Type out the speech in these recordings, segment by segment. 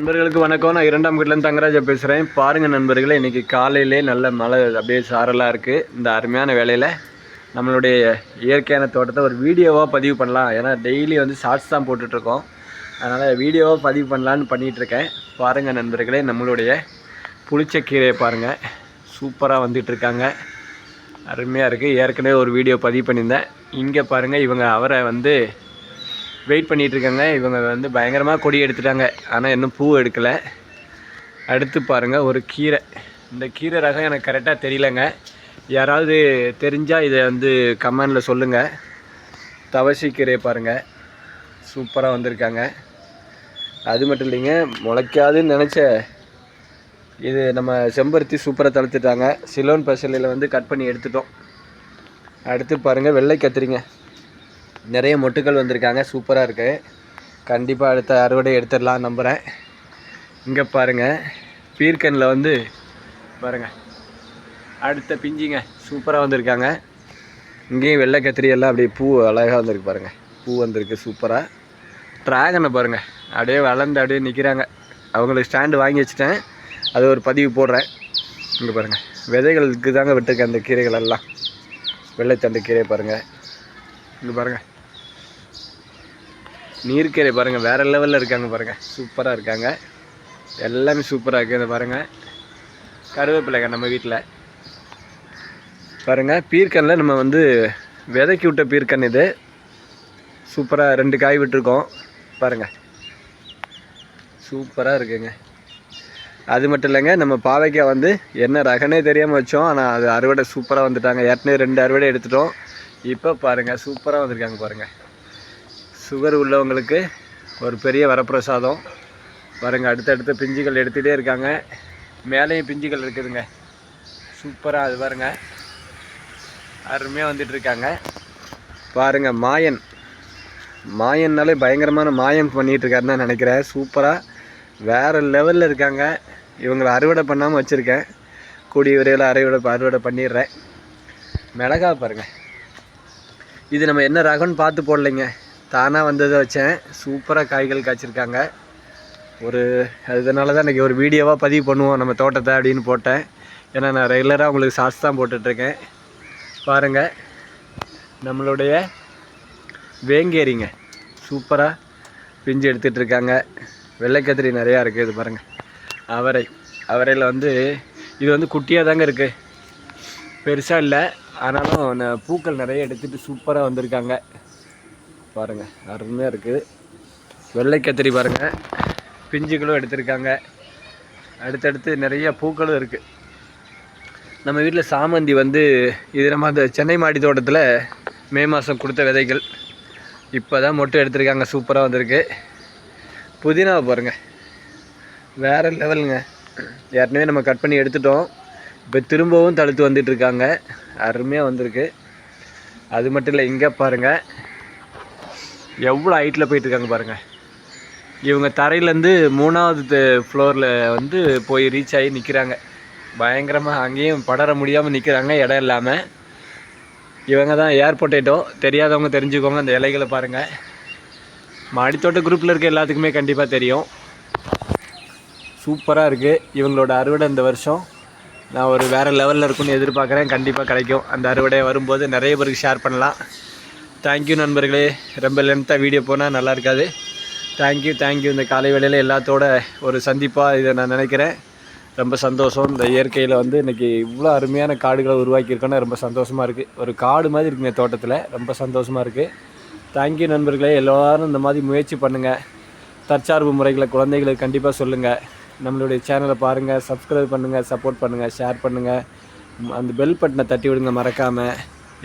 நண்பர்களுக்கு வணக்கம். நான் 2ஆம் வீட்டிலேருந்து தங்கராஜா பேசுகிறேன். பாருங்கள் நண்பர்களே, இன்றைக்கி காலையிலே நல்ல மழை அப்படியே சாரலாக இருக்குது. இந்த அருமையான வேலையில் நம்மளுடைய இயற்கையான தோட்டத்தை ஒரு வீடியோவாக பதிவு பண்ணலாம். ஏன்னா டெய்லி வந்து ஷார்ட்ஸ் தான் போட்டுட்ருக்கோம். அதனால் வீடியோவாக பதிவு பண்ணலான்னு பண்ணிகிட்ருக்கேன். பாருங்கள் நண்பர்களே, நம்மளுடைய புளிச்சக்கீரையை பாருங்கள், சூப்பராக வந்துட்டுருக்காங்க. அருமையாக இருக்குது. ஏற்கனவே ஒரு வீடியோ பதிவு பண்ணியிருந்தேன். இங்கே பாருங்கள், இவங்க அவரை வந்து வெயிட் பண்ணிகிட்ருக்காங்க. இவங்க வந்து பயங்கரமாக கொடி எடுத்துட்டாங்க, ஆனால் இன்னும் பூ எடுக்கலை. அடுத்து பாருங்கள் ஒரு கீரை. இந்த கீரை ரகம் எனக்கு கரெக்டாக தெரியலங்க. யாராவது தெரிஞ்சால் இதை வந்து கமெண்டில் சொல்லுங்கள். தவசி கீரை பாருங்கள், சூப்பராக வந்திருக்காங்க. அது மட்டும் இல்லைங்க, முளைக்காதுன்னு நினச்ச இது நம்ம செம்பருத்தி சூப்பராக தளர்த்துட்டாங்க. சிலோன் பசலையில் வந்து கட் பண்ணி எடுத்துட்டோம். அடுத்து பாருங்கள் வெள்ளை கத்திரிங்க, நிறைய மொட்டுக்கள் வந்திருக்காங்க, சூப்பராக இருக்குது. கண்டிப்பாக அடுத்த அறுவடை எடுத்துடலாம் நம்புகிறேன். இங்கே பாருங்கள் பீர்க்கனில் வந்து பாருங்கள் அடுத்த பிஞ்சிங்க சூப்பராக வந்திருக்காங்க. இங்கேயும் வெள்ளை கத்திரி எல்லாம் அப்படியே பூ அழகாக வந்திருக்கு பாருங்கள், பூ வந்திருக்கு சூப்பராக. ட்ராகனை பாருங்கள் அப்படியே வளர்ந்து அப்படியே நிற்கிறாங்க. அவங்களுக்கு ஸ்டாண்டு வாங்கி வச்சுட்டேன், அது ஒரு பதிவு போடுறேன். இங்கே பாருங்கள் விதைகளுக்கு தாங்க விட்டுருக்கேன் அந்த கீரைகள் எல்லாம். வெள்ளைத்தண்டு கீரை பாருங்கள், இங்கே பாருங்கள் நீர்க்கீரை பாருங்கள், வேறு லெவலில் இருக்காங்க பாருங்கள், சூப்பராக இருக்காங்க. எல்லாமே சூப்பராக இருக்குது. இதை பாருங்கள் கருவேப்பிலைங்க நம்ம வீட்டில் பாருங்கள். பீர்க்கனில் நம்ம வந்து விதைக்கி விட்ட பீர்க்கன் இது, சூப்பராக 2 காய் விட்டுருக்கோம் பாருங்கள், சூப்பராக இருக்குங்க. அது மட்டும் இல்லைங்க, நம்ம பாவைக்காய் வந்து என்ன ரகனே தெரியாமல் வச்சோம், ஆனால் அது அறுவடை சூப்பராக வந்துட்டாங்க. ஏற்கனவே 2 அறுவடை எடுத்துட்டோம். இப்போ பாருங்கள் சூப்பராக வந்திருக்காங்க பாருங்கள். சுகர் உள்ளவங்களுக்கு ஒரு பெரிய வரப்பிரசாதம் பாருங்கள். அடுத்தடுத்த பிஞ்சுகள் எடுத்துகிட்டே இருக்காங்க. மேலேயும் பிஞ்சுகள் இருக்குதுங்க, சூப்பராக. அது பாருங்கள் அருமையாக வந்துட்டுருக்காங்க பாருங்கள். மாயன்னாலே பயங்கரமான மாயம் பண்ணிகிட்ருக்காருன்னு தான் நினைக்கிறேன். சூப்பராக வேறு லெவலில் இருக்காங்க. இவங்களை அறுவடை பண்ணாமல் வச்சுருக்கேன், கூடிய விரைவில் அறுவடை பண்ணிடுறேன். மிளகா பாருங்கள், இது நம்ம என்ன ரகம்னு பார்த்து போடலைங்க, தானாக வந்ததை வச்சேன். சூப்பராக காய்கள் காய்ச்சிருக்காங்க. அதனால தான் இன்றைக்கி ஒரு வீடியோவாக பதிவு பண்ணுவோம் நம்ம தோட்டத்தை அப்படின்னு போட்டேன். ஏன்னா நான் ரெகுலராக உங்களுக்கு ஷார்ட்ஸ் தான் போட்டுட்ருக்கேன். பாருங்கள் நம்மளுடைய வேங்கேரிங்க சூப்பராக பிஞ்சு எடுத்துகிட்ருக்காங்க. வெள்ளைக்கத்திரி நிறையா இருக்குது. இது பாருங்கள் அவரையில் வந்து இது வந்து குட்டியாக தாங்க இருக்குது, பெருசாக இல்லை. ஆனாலும் பூக்கள் நிறைய எடுத்துகிட்டு சூப்பராக வந்திருக்காங்க பாருங்கள், அருமையாக இருக்குது. வெள்ளைக்கத்திரி பாருங்கள், பிஞ்சுகளும் எடுத்திருக்காங்க. அடுத்தடுத்து நிறைய பூக்களும் இருக்குது. நம்ம வீட்டில் சாமந்தி வந்து இது நம்ம அந்த சென்னை மாடி தோட்டத்தில் மே மாதம் கொடுத்த விதைகள் இப்போ தான் மொட்டை எடுத்திருக்காங்க, சூப்பராக வந்திருக்கு. புதினாவை பாருங்கள், வேறு லெவலுங்க. ஏற்கனவே நம்ம கட் பண்ணி எடுத்துட்டோம், இப்போ திரும்பவும் தடுத்து வந்துட்டுருக்காங்க, அருமையாக வந்திருக்கு. அது மட்டும் இல்லை, இங்கே பாருங்கள் எவ்வளோ ஹைட்டில் போயிட்டுருக்காங்க பாருங்கள். இவங்க தரையிலேருந்து 3வது ஃப்ளோரில் வந்து போய் ரீச் ஆகி நிற்கிறாங்க. பயங்கரமாக அங்கேயும் படர முடியாமல் நிற்கிறாங்க, இடம் இல்லாமல். இவங்க தான் ஏர் பொட்டேட்டோ, தெரியாதவங்க தெரிஞ்சுக்கோங்க. அந்த இலைகளை பாருங்கள், மாடித்தோட்ட குரூப்பில் இருக்க எல்லாத்துக்குமே கண்டிப்பாக தெரியும். சூப்பராக இருக்குது. இவங்களோட அறுவடை இந்த வருஷம் நான் ஒரு வேறு லெவலில் இருக்குன்னு எதிர்பார்க்குறேன். கண்டிப்பாக கிடைக்கும். அந்த அறுவடை வரும்போது நிறைய பேருக்கு ஷேர் பண்ணலாம். தேங்க்யூ நண்பர்களே. ரொம்ப லென்த்தாக வீடியோ போனால் நல்லா இருக்காது. தேங்க்யூ. இந்த காலை வேளையில் எல்லாத்தோட ஒரு சந்திப்பாக இதை நான் நினைக்கிறேன். ரொம்ப சந்தோஷம். இந்த இயற்கையில் வந்து இன்றைக்கி இவ்வளோ அருமையான காடுகளை உருவாக்கியிருக்கோன்னா ரொம்ப சந்தோஷமாக இருக்குது. ஒரு காடு மாதிரி இருக்குங்க தோட்டத்தில், ரொம்ப சந்தோஷமாக இருக்குது. தேங்க்யூ நண்பர்களே. எல்லோரும் இந்த மாதிரி முயற்சி பண்ணுங்கள். தற்சார்பு முறைகளை குழந்தைகளுக்கு கண்டிப்பாக சொல்லுங்கள். நம்மளுடைய சேனலை பாருங்கள், சப்ஸ்கிரைப் பண்ணுங்கள், சப்போர்ட் பண்ணுங்கள், ஷேர் பண்ணுங்கள். அந்த பெல் பட்டனை தட்டி விடுங்க மறக்காமல்.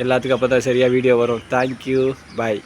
எல்லாத்துக்கும் அப்போ தான் சரியாக வீடியோ வரும். தேங்க்யூ, பாய்.